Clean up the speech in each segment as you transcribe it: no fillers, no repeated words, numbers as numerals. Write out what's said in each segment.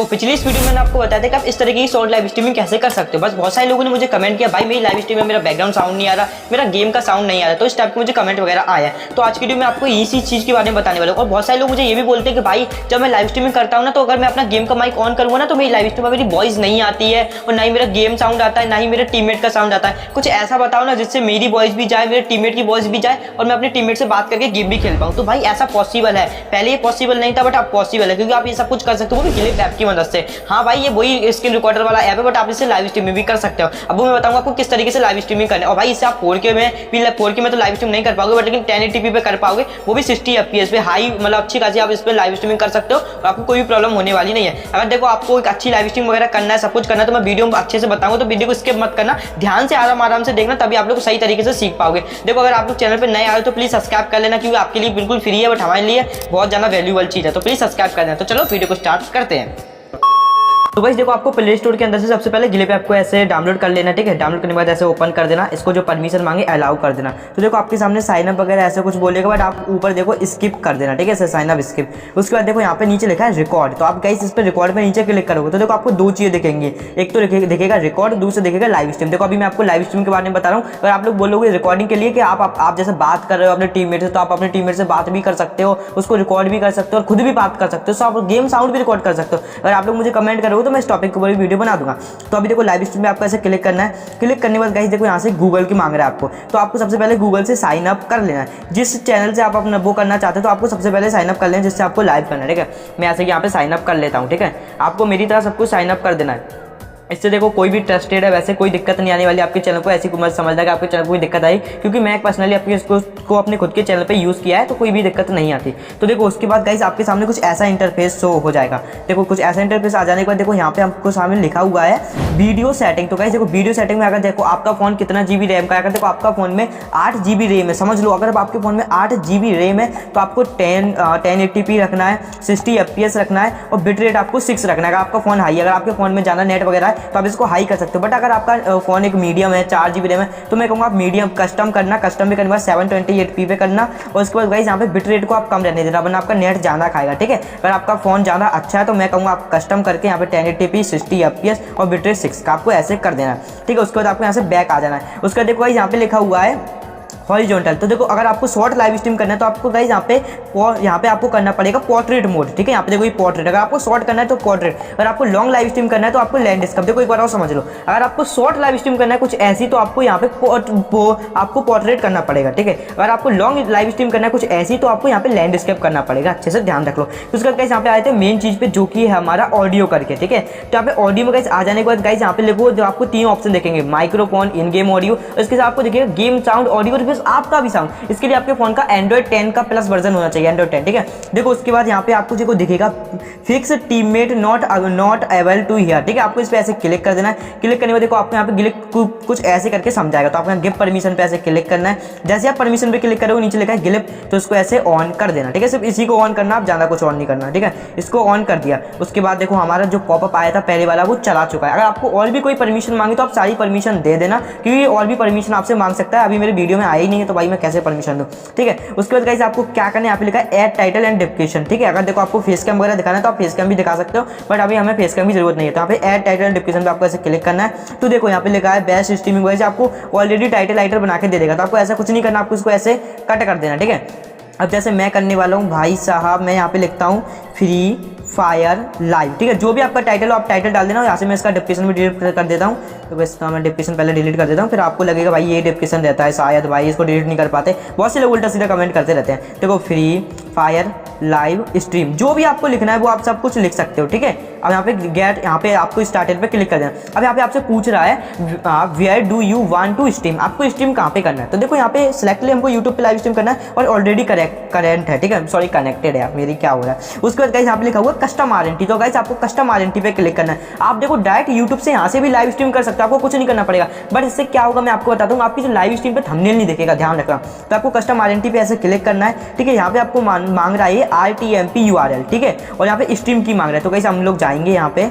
देखो पिछली इस वीडियो में मैंने आपको बताया था कि आप इस तरीके की शॉर्ट लाइव स्ट्रीमिंग कैसे कर सकते हो। बस बहुत सारे लोगों ने मुझे कमेंट किया भाई मेरी लाइव स्ट्रीम में मेरा बैकग्राउंड साउंड नहीं आ रहा, मेरा गेम का साउंड नहीं आ रहा, तो इस टाइप के मुझे कमेंट वगैरह आया। तो आज की वीडियो में आपको इसी चीज़ के बारे में बताने वाला हूँ। और बहुत सारे लोग मुझे ये भी बोलते हैं कि भाई जब मैं लाइव स्ट्रीमिंग करता हूँ ना, तो अगर मैं अपना गेम का माइक ऑन करूँगा ना, तो मेरी लाइव स्ट्रीम में मेरी वॉइस नहीं आती है और ना ही मेरा गेम साउंड आता है, ना ही मेरे टीममेट का साउंड आता है। कुछ ऐसा बताओ ना जिससे मेरी वॉइस भी जाए, मेरे टीममेट की वॉइस भी जाए और मैं अपने टीममेट से बात करके गेम भी खेल पाऊँ। तो भाई ऐसा पॉसिबल है, पहले ये पॉसिबल नहीं था बट अब पॉसिबल है, क्योंकि आप ये सब कुछ कर सकते हो ग्लिप ऐप की मदद से। हाँ भाई ये वही स्क्रीन रिकॉर्डर वाला ऐप है, बट आप इससे लाइव स्ट्रीमिंग भी कर सकते हो। अब मैं बताऊंगा आपको किस तरीके से लाइव स्ट्रीमिंग करना है। और भाई इससे आप 4K में तो लाइव स्ट्रीम नहीं कर पाओगे, बट लेकिन 1080p पे कर पाओगे, वो भी 60 FPS पे हाई, मतलब अच्छी खासी आप इस पे लाइव स्ट्रीमिंग कर सकते हो और आपको कोई भी प्रॉब्लम होने वाली नहीं है। अगर देखो आपको एक अच्छी लाइव स्ट्रीम वगैरह करना है, सब कुछ करना है, तो मैं वीडियो में अच्छे से बताऊंगा, तो वीडियो को स्किप मत करना, ध्यान से आराम से देखना, तभी आप लोग सही तरीके से सीख पाओगे। देखो अगर आप लोग चैनल पर नए आ रहे हो तो प्लीज सब्सक्राइब कर लेना, क्योंकि आपके लिए बिल्कुल फ्री है, बट हमारे लिए बहुत ज़्यादा वैल्यूबल चीज़ है, तो प्लीज सब्सक्राइब कर लेना। तो चलो वीडियो को स्टार्ट करते हैं। तो गाइस देखो आपको प्ले स्टोर के अंदर से सबसे पहले ग्लिप ऐप को ऐसे डाउनलोड कर लेना, ठीक है। डाउनलोड करने के बाद ऐसे ओपन कर देना, इसको जो परमिशन मांगे अलाउ कर देना। तो देखो आपके सामने साइन अप वगैरह ऐसे कुछ बोलेगा, बट आप ऊपर देखो स्किप कर देना, ठीक है, साइन अप स्किप। उसके बाद देखो यहाँ पे नीचे लिखा है रिकॉर्ड, तो आप गाइस इस पर रिकॉर्ड पे नीचे क्लिक करोगे तो देखो आपको दो चीज़ें दिखेंगी, एक तो दिखेगा रिकॉर्ड, दूसरा दिखेगा लाइव स्ट्रीम। देखो अभी मैं आपको लाइव स्ट्रीम के बारे में बता रहा हूँ। अगर आप लोग बोलोगे रिकॉर्डिंग के लिए कि आप जैसे बात कर रहे हो अपने टीममेट से, तो आप अपने टीममेट से बात भी कर सकते हो, उसको रिकॉर्ड भी कर सकते हो और खुद भी बात कर सकते हो, तो आप गेम साउंड भी रिकॉर्ड कर सकते हो। अगर आप लोग मुझे कमेंट करोगे तो मैं इस टॉपिक के ऊपर वीडियो बना दूंगा। तो अभी देखो लाइव स्ट्रीम में आपको ऐसे क्लिक करना है। क्लिक करने के बाद गाइस देखो यहाँ से गूगल की मांग रहा है आपको, तो आपको सबसे पहले गूगल से साइन अप कर लेना है। जिस चैनल से आप अपना वो करना चाहते हो तो आपको सबसे पहले साइन अप कर लेना, जिससे आपको लाइव करना है, ठीक है। मैं ऐसे यहाँ पे साइन अप कर लेता हूँ, ठीक है। आपको मेरी तरह सबको साइन अप कर देना है। इससे देखो कोई भी ट्रस्टेड है, वैसे कोई दिक्कत नहीं आने वाली आपके चैनल को। ऐसी मत समझना कि आपके चैनल को कोई दिक्कत आई, क्योंकि मैं पर्सनली आपके इसको अपने खुद के चैनल पे यूज़ किया है, तो कोई भी दिक्कत नहीं आती। तो देखो उसके बाद गाइस आपके सामने कुछ ऐसा इंटरफेस शो हो जाएगा। देखो कुछ ऐसा इंटरफेस आ जाने के बाद देखो यहाँ पे आपको सामने लिखा हुआ है वीडियो सेटिंग। तो गाइस देखो वीडियो सेटिंग में अगर देखो आपका फोन कितना GB रैम का है, अगर देखो आपका फोन में 8 GB रैम है, समझ लो अगर आपके फोन में 8 GB रैम है तो आपको 1080p रखना है, 60 FPS रखना है और बिट रेट आपको 6 रखना है। अगर आपका फोन हाई, अगर आपके फोन में ज़्यादा नेट वगैरह है तो आप इसको हाई सकते हो। बट अगर आपका फोन एक मीडियम है, 4 GB रैम है, तो मैं कहूँगा आप मीडियम कस्टम करना। कस्टम भी करने के बाद 720p पे करना और उसके बाद गाइस यहाँ पे बिट रेट को आप कम रहने देना, वरना आपका नेट ज़्यादा खाएगा, ठीक है। अगर आपका फोन ज़्यादा अच्छा है तो मैं कहूँगा आप कस्टम करके यहाँ पे 1080p 60 FPS और बिट रेट 6 का आपको ऐसे कर देना, ठीक है। उसके बाद आपको यहाँ से बैक आ जाना है। उसका देखो गाइस यहाँ पे लिखा हुआ है हॉरिजॉन्टल। तो देखो अगर आपको शॉर्ट लाइव स्ट्रीम करना है तो आपको गाइस यहाँ पे आपको करना पड़ेगा पोर्ट्रेट मोड, ठीक है। यहाँ पे देखो ये पोर्ट्रेट, अगर आपको शॉर्ट करना है तो पोर्ट्रेट, अगर आपको लॉन्ग लाइव स्ट्रीम करना है तो आपको लैंडस्केप। देखो एक बार और समझ लो, अगर आपको शॉर्ट लाइव स्ट्रीम करना है कुछ ऐसी, तो आपको यहाँ पे आपको पोर्ट्रेट करना पड़ेगा, ठीक है। अगर आपको लॉन्ग लाइव स्ट्रीम करना है कुछ ऐसी, तो आपको यहाँ पे लैंडस्केप करना पड़ेगा, अच्छे से ध्यान रख लो। तो उसके बाद गाइस यहाँ पे आए थे मेन चीज पे, जो कि है हमारा ऑडियो करके, ठीक है। तो यहाँ पे ऑडियो में गाइस आ जाने के बाद गाइस यहाँ पे लिखो, जो आपको 3 ऑप्शन देखेंगे, माइक्रोफोन, इन गेम ऑडियो, इसके साथ आपको देखिएगा गेम साउंड ऑडियो और फिर आपका भी साउंड। इसके लिए आपके फोन का Android 10 का प्लस वर्जन होना चाहिए, Android 10, ठीक है। देखो उसके बाद यहाँ पे आपको जो दिखेगा fix teammate not able to hear, ठीक है। आपको इस पे ऐसे क्लिक कर देना है। क्लिक करने के बाद देखो आपको यहाँ पे ग्लिप कुछ ऐसे करके समझाएगा, तो आपको गिव परमिशन पे ऐसे क्लिक करना है। जैसे आप परमिशन पे क्लिक करोगे नीचे लिखा है ग्लिप, तो इसको ऐसे ऑन कर देना, ठीक है। सिर्फ इसी को ऑन करना, आप ज़्यादा कुछ ऑन नहीं करना, ठीक है। इसको ऑन कर दिया। उसके बाद देखो हमारा जो पॉपअप आया था पहले वाला वो चला चुका है। अगर आपको और भी कोई परमिशन मांगे तो आप सारी परमिशन दे देना, क्योंकि और भी परमिशन आपसे मांग सकता है। अभी मेरे वीडियो में आई नहीं है तो भाई मैं कैसे परमिशन दूँ, ठीक है। उसके बाद गाइस आपको क्या करना है, यहाँ पे लिखा है ऐड टाइटल एंड डिस्क्रिप्शन, ठीक है। अगर देखो आपको फेस कैम वगैरह दिखाना है तो आप फेस कैम भी दिखा सकते हो, बट अभी हमें फेस कैम की जरूरत नहीं है। तो यहाँ पे ऐड टाइटल एंड डिस्क्रिप्शन पे आपको ऐसे क्लिक करना है। तो देखो यहाँ पे लिखा है बेस्ट स्ट्रीमिंग वॉइस, आपको ऑलरेडी टाइटल राइटर बना के दे देगा, तो आपको ऐसा कुछ नहीं करना, आपको इसको ऐसे कट कर देना, ठीक है। अब जैसे मैं करने वाला हूँ भाई साहब, मैं यहाँ पे लिखता हूँ फ्री फायर लाइव, ठीक है। जो भी आपका टाइटल हो आप टाइटल डाल देना। यहाँ से मैं इसका डिस्क्रिप्शन भी डिलीट कर देता हूँ, तो इसका मैं डिस्क्रिप्शन पहले डिलीट कर देता हूँ। फिर आपको लगेगा भाई ये डिस्क्रिप्शन रहता है, शायद भाई इसको डिलीट नहीं कर पाते, बहुत से लोग उल्टा सीधा कमेंट करते रहते हैं। देखो फ्री फायर लाइव स्ट्रीम, जो भी आपको लिखना है वो आप सब कुछ लिख सकते हो, ठीक है। अब यहाँ पे गेट, यहाँ पे आपको स्टार्टर पे क्लिक कर देना। अब यहाँ पे आपसे पूछ रहा है where do you want to stream, आपको स्ट्रीम कहाँ पे करना है। तो देखो यहाँ पे सिलेक्ट ले, हमको यूट्यूब पे लाइव स्ट्रीम करना है और ऑलरेडी करेंट है, ठीक है, सॉरी कनेक्टेड है, मेरी क्या हो रहा है। उसके बाद गाइस यहाँ पे लिखा हुआ कस्टम RNT, तो गाइस आपको कस्टम RNT पे क्लिक करना है। आप देखो डायरेक्ट यूट्यूब से यहाँ से भी लाइव स्ट्रीम कर सकते हो, आपको कुछ नहीं करना पड़ेगा। बट इससे क्या होगा मैं आपको बताता हूँ, आपकी जो लाइव स्ट्रीम पे थंबनेल नहीं दिखेगा, ध्यान रखना। तो आपको कस्टम RNT पे ऐसे क्लिक करना है, ठीक है। यहाँ पे आपको मांग रहा है RTMP URL, ठीक है, और यहाँ पे स्ट्रीम की मांग रहा है। तो गाइस हम लोग जाएंगे यहाँ पे,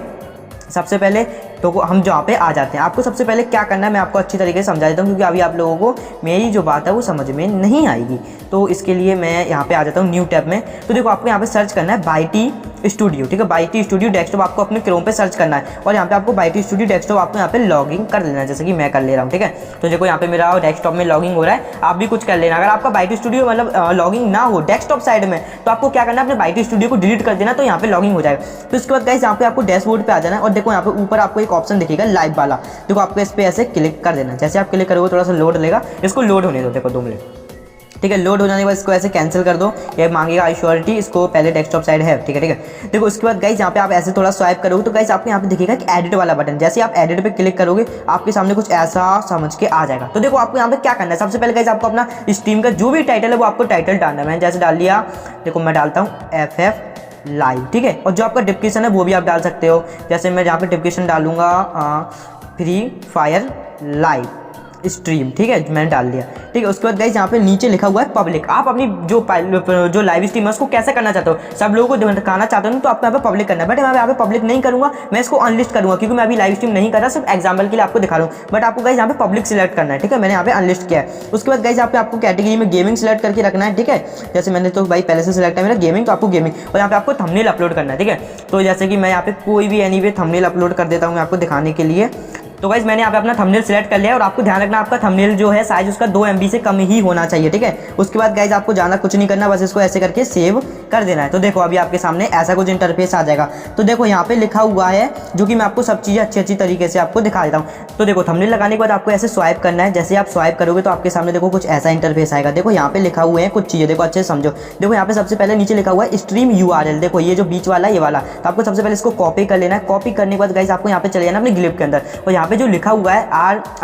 सबसे पहले तो हम जहाँ पे आ जाते हैं। आपको सबसे पहले क्या करना है मैं आपको अच्छी तरीके से समझा देता हूँ, क्योंकि अभी आप लोगों को मेरी जो बात है वो समझ में नहीं आएगी। तो इसके लिए मैं यहाँ पे आ जाता हूँ न्यू टैब में। तो देखो आपको यहाँ पे सर्च करना है YT स्टूडियो, ठीक है। बाईटी स्टूडियो डेस्कटॉप आपको अपने क्रोम पे सर्च करना है और यहाँ पे आपको बाईटी स्टूडियो डेस्कटॉप आपको यहाँ पे लॉगिन कर लेना है, जैसे कि मैं कर ले रहा हूँ, ठीक है। तो देखो यहाँ पे मेरा डेस्कटॉप में लॉगिन हो रहा है, आप भी कुछ कर लेना। अगर आपका बाईटी स्टूडियो मतलब लॉगिन ना हो डेस्कटॉप साइड में, तो आपको क्या करना है, अपने बाईटी स्टूडियो को डिलीट कर देना, तो यहाँ पे लॉगिन हो जाएगा। तो इसके बाद गाइस यहाँ पे आपको डैशबोर्ड पे आ जाना है और देखो यहाँ पे ऊपर आपको एक ऑप्शन दिखेगा लाइव वाला, देखो आपको इस पे ऐसे क्लिक कर देना। जैसे आप क्लिक करोगे थोड़ा सा लोड लेगा, इसको लोड होने दो, देखो 2 मिनट, ठीक है। लोड हो जाने के बाद इसको ऐसे कैंसिल कर दो, ये मांगेगा आइश्योरिटी, इसको पहले डेस्कटॉप साइड है, ठीक है, ठीक है। देखो उसके बाद गाइस यहाँ पे आप ऐसे थोड़ा स्वाइप करोगे तो गाइस आपको यहाँ पे दिखेगा कि एडिट वाला बटन, जैसे आप एडिट पे क्लिक करोगे आपके सामने कुछ ऐसा समझ के आ जाएगा। तो देखो आपको यहाँ पे क्या करना है, सबसे पहले गाइस आपको अपना स्ट्रीम का जो भी टाइटल है वो आपको टाइटल डालना है। मैंने जैसे डाल लिया, देखो मैं डालता हूँ FF लाइव, ठीक है। और जो आपका डिस्क्रिप्शन है वो भी आप डाल सकते हो, जैसे मैं यहाँ पे डिस्क्रिप्शन डालूंगा फ्री फायर लाइव स्ट्रीम, ठीक है, मैंने डाल दिया, ठीक है। उसके बाद गाइस यहाँ पे नीचे लिखा हुआ है पब्लिक। आप अपनी जो लाइव स्ट्रीम है उसको कैसे करना चाहते हो, सब लोगों को दिखाना चाहते हो तो आपको यहाँ पे पब्लिक करना है। बट मैं यहाँ पे पब्लिक नहीं करूँगा, मैं इसको अनलिस्ट करूँगा, क्योंकि मैं अभी लाइव स्ट्रीम नहीं कर रहा, सिर्फ एग्जाम्पल के लिए आपको दिखा रहा हूँ। बट आपको गाइस यहाँ पे पब्लिक सिलेक्ट करना है, ठीक है, मैंने यहाँ पे अनलिस्ट किया है। उसके बाद गाइस यहाँ पे आपको कैटेगरी में गेमिंग सिलेक्ट करके रखना है, ठीक है। जैसे मैंने तो भाई पहले से सिलेक्ट है मेरा गेमिंग, तो आपको गेमिंग, और यहाँ पे आपको थंबनेल अपलोड करना है, ठीक है। तो जैसे कि मैं यहाँ पे कोई भी एनीवे थंबनेल अपलोड कर देता हूँ आपको दिखाने के लिए। तो गाइस मैंने यहाँ पे अपना थंबनेल सिलेक्ट कर लिया है और आपको ध्यान रखना आपका थंबनेल जो है साइज उसका 2 MB से कम ही होना चाहिए, ठीक है। उसके बाद गाइस आपको ज़्यादा कुछ नहीं करना, बस इसको ऐसे करके सेव कर देना है। तो देखो अभी आपके सामने ऐसा कुछ इंटरफेस आ जाएगा। तो देखो यहाँ पे लिखा हुआ है, जो कि मैं आपको सब चीज़ें अच्छी तरीके से आपको दिखा देता हूँ। तो देखो थंबनेल लगाने के बाद आपको ऐसे स्वाइप करना है, जैसे आप स्वाइप करोगे तो आपके सामने देखो कुछ ऐसा इंटरफेस आएगा। देखो यहाँ पे लिखा हुआ है कुछ चीज़ें, देखो अच्छे से समझो। देखो यहाँ पे सबसे पहले नीचे लिखा हुआ है स्ट्रीम URL, देखो ये जो बीच वाला ये वाला, तो आपको सबसे पहले इसको कॉपी कर लेना है। कॉपी करने के बाद गाइस आपको यहाँ पे चले जाना अपने ग्लिप के अंदर, और यहाँ पे जो लिखा हुआ है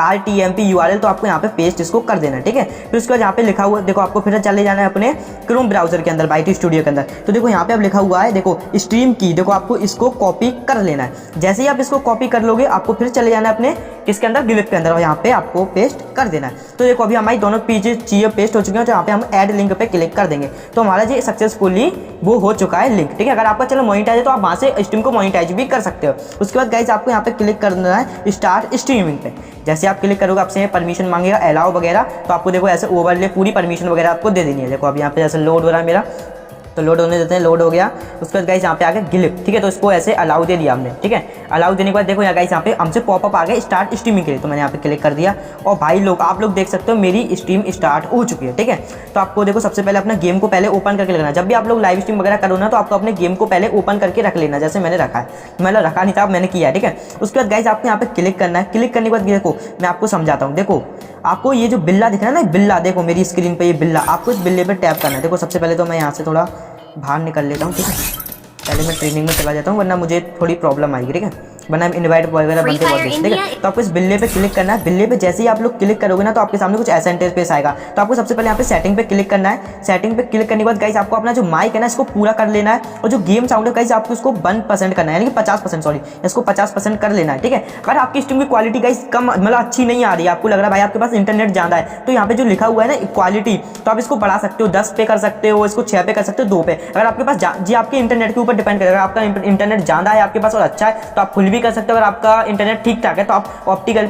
RTMP URL, तो आपको यहाँ पे पेस्ट इसको कर देना है, ठीक है। फिर उसके बाद यहाँ पे लिखा हुआ देखो आपको फिर चले जाना है अपने क्रोम ब्राउजर के अंदर, बाईटी स्टूडियो के अंदर। तो देखो यहाँ पे अब लिखा हुआ है देखो स्ट्रीम की, देखो आपको इसको कॉपी कर लेना है। जैसे ही आप इसको कॉपी कर लोगे आपको फिर चले जाना है अपने किसके अंदर, ग्लिप के अंदर, और यहाँ पे आपको पेस्ट कर देना है। तो देखो अभी हमारी दोनों चीजें पेस्ट हो चुकी हैं, तो यहाँ पे हम ऐड लिंक पे क्लिक कर देंगे, तो हमारा जो सक्सेसफुली वो हो चुका है लिंक, ठीक है। अगर आपका चैनल मोनेटाइज है तो आप वहाँ से स्ट्रीम को मोनेटाइज भी कर सकते हो। उसके बाद गाइस आपको यहाँ पे क्लिक करना है स्टार्ट स्ट्रीमिंग पे। जैसे आप क्लिक करोगे आपसे परमिशन मांगेगा अलाउ वगैरह, तो आपको देखो ऐसे ओवरले पूरी परमिशन वगैरह आपको दे देनी है। देखो अभी यहाँ पे जैसे लोड हो रहा है मेरा, तो लोड होने देते हैं, लोड हो गया। उसके बाद गाइस यहाँ पे आ गया ग्लिप, ठीक है, तो इसको ऐसे अलाउ दे दिया हमने, ठीक है। अलाउ देने के बाद देखो यहाँ गाइस यहाँ पे हमसे पॉपअप आ गया स्टार्ट स्ट्रीमिंग के लिए, तो मैंने यहाँ पे क्लिक कर दिया और भाई लोग आप लोग देख सकते हो मेरी स्ट्रीम स्टार्ट हो चुकी है, ठीक है। तो आपको देखो सबसे पहले अपना गेम को पहले ओपन करके रखना। जब भी आप लोग लाइव स्ट्रीम वगैरह करो ना तो आपको अपने गेम को पहले ओपन करके रख लेना, जैसे मैंने रखा है, मतलब रखा नहीं था, मैंने किया है, ठीक है। उसके बाद गाइस आपको यहाँ पे क्लिक करना है। क्लिक करने के बाद देखो मैं आपको समझाता हूँ। देखो आपको ये जो बिल्ला दिख रहा है ना, बिल्ला, देखो मेरी स्क्रीन पे ये बिल्ला, आपको इस बिल्ले पे टैप करना है। देखो सबसे पहले तो मैं यहाँ से थोड़ा बाहर निकल लेता हूँ, ठीक है, पहले मैं ट्रेनिंग में चला जाता हूँ वरना मुझे थोड़ी प्रॉब्लम आएगी, ठीक है, वरना इनवाइट वगैरह बनते बहुत, ठीक है। तो आपको इस बिल्ले पे क्लिक करना है। बिल्ले पे जैसे ही आप लोग क्लिक करोगे ना तो आपके सामने कुछ ऐसा इंटरफेस आएगा। तो आपको सबसे पहले यहाँ पे सेटिंग पे क्लिक करना है। सेटिंग पे क्लिक करने के बाद गाइस आपको अपना जो माइक है ना इसको पूरा कर लेना है, और जो गेम साउंड है गाइस आपको इसको 1% करना है, यानी कि 50%, सॉरी, इसको 50% कर लेना है, ठीक है। अगर आपकी स्ट्रीम की क्वालिटी गाइस कम मतलब अच्छी नहीं आ रही है, आपको लग रहा है भाई आपके पास इंटरनेट ज़्यादा है, तो यहाँ पे जो लिखा हुआ है ना क्वालिटी, तो आप इसको बढ़ा सकते हो, 10 पे कर सकते हो, इसको 6 पे कर सकते हो, 2 पे। अगर आपके पास जी आपके इंटरनेट के ऊपर डिपेंड करेगा, आपका इंटरनेट ज़्यादा है आपके पास और अच्छा है तो आप फुल भी कर सकते हो। अगर आपका इंटरनेट ठीक ठाक है तो आप ऑप्टिमल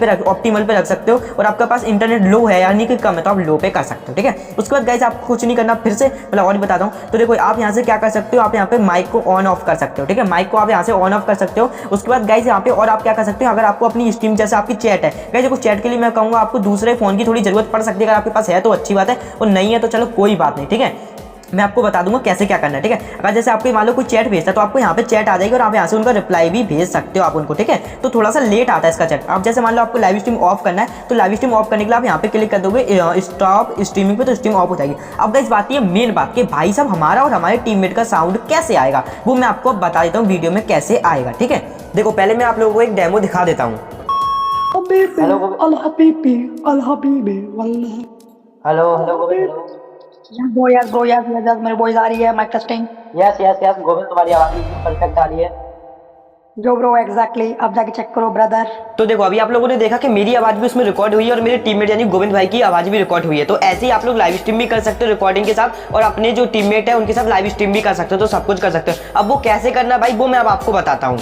पे रख सकते हो, और आपके पास इंटरनेट लो है यानी कि कम है तो आप लो पे कर सकते हो, ठीक है। उसके बाद गाइस आपको कुछ नहीं करना, फिर से मतलब और बताता हूँ। तो देखो आप यहाँ से क्या कर सकते हो, आप यहाँ पे माइक को ऑन ऑफ कर सकते हो, ठीक है, माइक को आप यहाँ से ऑन ऑफ कर सकते हो। उसके बाद गाइस यहाँ पे और आप क्या कर सकते हो, अगर आपको अपनी स्ट्रीम जैसे आपकी चैट है गाइस, देखो चैट के लिए मैं कहूँगा आपको दूसरे फोन की थोड़ी जरूरत पड़ सकती है। अगर आपके पास है तो अच्छी बात है, और नहीं है तो चलो कोई बात नहीं, ठीक है, मैं आपको बता दूंगा कैसे क्या करना है, ठीक है। अगर जैसे आपको मान लो कोई चैट भेजता है तो आपको यहाँ पे चैट आ जाएगी और आप यहाँ से उनका रिप्लाई भी भेज सकते हो आप उनको, ठीक है। तो थोड़ा सा लेट आता है इसका चैट। आप जैसे मान लो आपको लाइव स्ट्रीम ऑफ करना है, तो लाइव स्ट्रीम ऑफ करने के लिए आप यहाँ पे क्लिक कर दोगे स्टॉप स्ट्रीमिंग पे, तो स्ट्रीम ऑफ हो जाएगी। अब गाइस बात ये मेन बात कि भाई साहब हमारा और हमारे टीममेट का साउंड कैसे आएगा, वो मैं आपको बता देता हूँ वीडियो में कैसे आएगा, ठीक है। देखो पहले मैं आप लोगों को एक डेमो दिखा देता हूँ। हेलो Yes, मेरे boys आ रही है माइक टेस्टिंग। यस गोविंद तुम्हारी आवाज परफेक्ट आ रही है। जो ब्रो एग्जैक्टली, अब जाके चेक करो ब्रदर। तो देखो अभी आप लोगों ने देखा कि मेरी आवाज भी उसमें रिकॉर्ड हुई है और मेरे टीममेट यानी गोविंद भाई की आवाज भी रिकॉर्ड हुई है। तो ऐसे ही आप लोग लाइव स्ट्रीम भी कर सकते हो रिकॉर्डिंग के साथ, और अपने जो टीममेट है उनके साथ लाइव स्ट्रीम भी कर सकते हो, तो सब कुछ कर सकते हो। अब वो कैसे करना भाई वो मैं अब आपको बताता हूँ।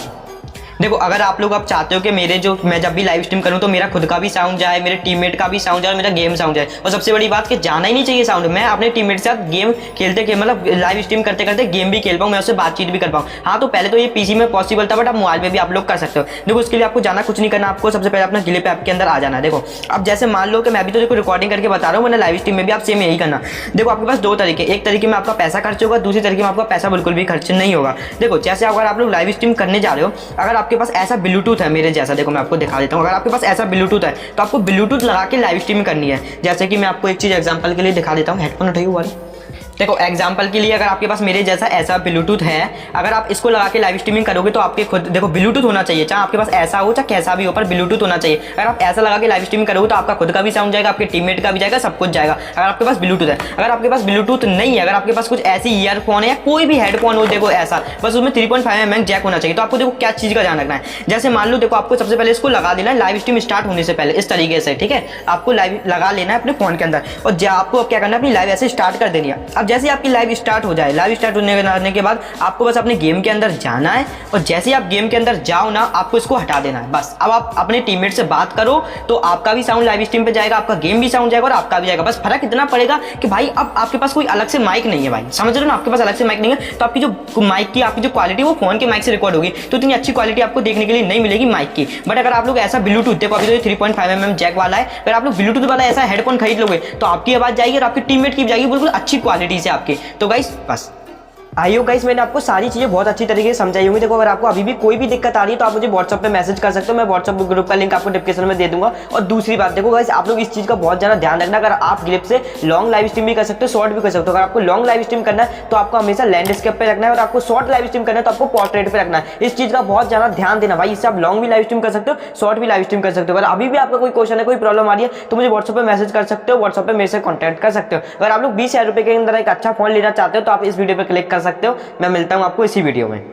देखो अगर आप लोग अब चाहते हो कि मेरे जो मैं जब भी लाइव स्ट्रीम करूं तो मेरा खुद का भी साउंड जाए, मेरे टीममेट का भी साउंड जाए और मेरा गेम साउंड जाए, और सबसे बड़ी बात कि जाना ही नहीं चाहिए साउंड, मैं अपने टीममेट के साथ गेम खेलते मतलब लाइव स्ट्रीम करते करते गेम भी खेल पाऊँ, मैं उससे बातचीत भी कर पाऊँ। हाँ तो पहले तो ये पीसी में पॉसिबल था, बट अब मोबाइल में भी आप लोग कर सकते हो। देखो उसके लिए आपको जाना कुछ नहीं करना, आपको सबसे पहले अपना ग्लिप ऐप के अंदर आ जाना है। देखो अब जैसे मान लो कि मैं भी तो देखो रिकॉर्डिंग करके बता रहा हूँ, मैंने लाइव स्ट्रीम में भी आप सेम यही करना। देखो आपके पास दो तरीके, एक तरीके में आपका पैसा खर्च होगा, दूसरी तरीके में आपका पैसा बिल्कुल भी खर्च नहीं होगा। देखो जैसे अगर आप लोग लाइव स्ट्रीम करने जा रहे हो, अगर आपके पास ऐसा ब्लूटूथ है मेरे जैसा, देखो मैं आपको दिखा देता हूँ, अगर आपके पास ऐसा ब्लूटूथ है तो आपको ब्लूटूथ लगा के लाइव स्ट्रीमिंग करनी है। जैसे कि मैं आपको एक चीज़ एग्जांपल के लिए दिखा देता हूँ, हेडफोन उठाइए वाली। देखो एग्जांपल के लिए अगर आपके पास मेरे जैसा ऐसा ब्लूटूथ है, अगर आप इसको लगा के लाइव स्ट्रीमिंग करोगे तो आपके खुद देखो ब्लूटूथ होना चाहिए, चाहे आपके पास ऐसा हो चाहे कैसा भी हो, पर ब्लूटूथ होना चाहिए। अगर आप ऐसा लगा के लाइव स्ट्रीमिंग करोगे तो आपका खुद का भी साउंड जाएगा, आपके टीममेट का भी जाएगा, सब कुछ जाएगा, अगर आपके पास ब्लूटूथ है। अगर आपके पास ब्लूटूथ नहीं है, अगर आपके पास कुछ ऐसी ईयरफोन है या कोई भी हेडफोन हो, देखो ऐसा बस उसमें 3.5 जैक होना चाहिए, तो आपको देखो क्या चीज़ का ध्यान रखना है। जैसे मान लो देखो आपको सबसे पहले इसको लगा देना है लाइव स्ट्रीम स्टार्ट होने से पहले, इस तरीके से, ठीक है, आपको लाइव लगा लेना है अपने फोन के अंदर, और आपको अब क्या करना है, अपनी लाइव ऐसे स्टार्ट कर देनी है। अब जैसे आपकी लाइव स्टार्ट हो जाए, लाइव स्टार्ट होने के बाद आपको बस अपने गेम के अंदर जाना है, और जैसे ही आप गेम के अंदर जाओ ना, आपको इसको हटा देना है बस। अब आप अपने टीममेट से बात करो तो आपका भी साउंड लाइव स्ट्रीम पे जाएगा, आपका गेम भी साउंड जाएगा और आपका भी जाएगा। बस फर्क इतना पड़ेगा कि भाई अब आपके पास कोई अलग से माइक नहीं है, भाई समझ रहे हो ना, आपके पास अलग से माइक नहीं है, तो आपकी जो माइक की आपकी जो क्वालिटी वो फोन के माइक से रिकॉर्ड होगी, तो इतनी अच्छी क्वालिटी आपको देखने के लिए नहीं मिलेगी माइक की। बट अगर आप लोग ऐसा ब्लूटूथ, देखो अभी तो 3.5 जैक वाला है, अगर आप लोग ब्लूटूथ वाला ऐसा हेडफोन खरीद लोगे तो आपकी आवाज जाएगी और आपकी टीममेट की भी जाएगी बिल्कुल अच्छी क्वालिटी से आपकी। तो गाइस बस आई हो गाइस, मैंने आपको सारी चीज़ें बहुत अच्छी तरीके से समझाई होंगी। देखो अगर आपको अभी भी कोई भी दिक्कत आ रही है तो आप मुझे व्हाट्सअप पे मैसेज कर सकते हो, मैं व्हाट्सअप ग्रुप का लिंक आपको डिस्क्रिप्शन में दे दूंगा। और दूसरी बात देखो गाइस, आप लोग इस चीज़ का बहुत ज़्यादा ध्यान रखना, अगर आप ग्लिप से लॉन्ग लाइव स्ट्रीम भी कर सकते हो, शॉर्ट भी कर सकते हो। अगर आपको लॉन्ग लाइव स्ट्रीम करना है तो आपको हमेशा लैंडस्केप पे रखना है, और आपको शॉर्ट लाइव स्ट्रीम करना है तो आपको पोर्ट्रेट पे रखना है। इस चीज़ का बहुत ज़्यादा ध्यान देना भाई, इससे आप लॉन्ग भी लाइव स्ट्रीम कर सकते हो, शॉर्ट भी लाइव स्ट्रीम कर सकते हो। अगर अभी भी आपका कोई क्वेश्चन है, कोई प्रॉब्लम आ रही है तो मुझे व्हाट्सअप पे मैसेज कर सकते हो, व्हाट्सअप पे मेरे से कॉन्टैक्ट कर सकते हो। अगर आप लोग 20,000 रुपये के अंदर एक अच्छा फोन लेना चाहते हो तो आप इस वीडियो पर क्लिक कर सकते हो। मैं मिलता हूँ आपको इसी वीडियो में।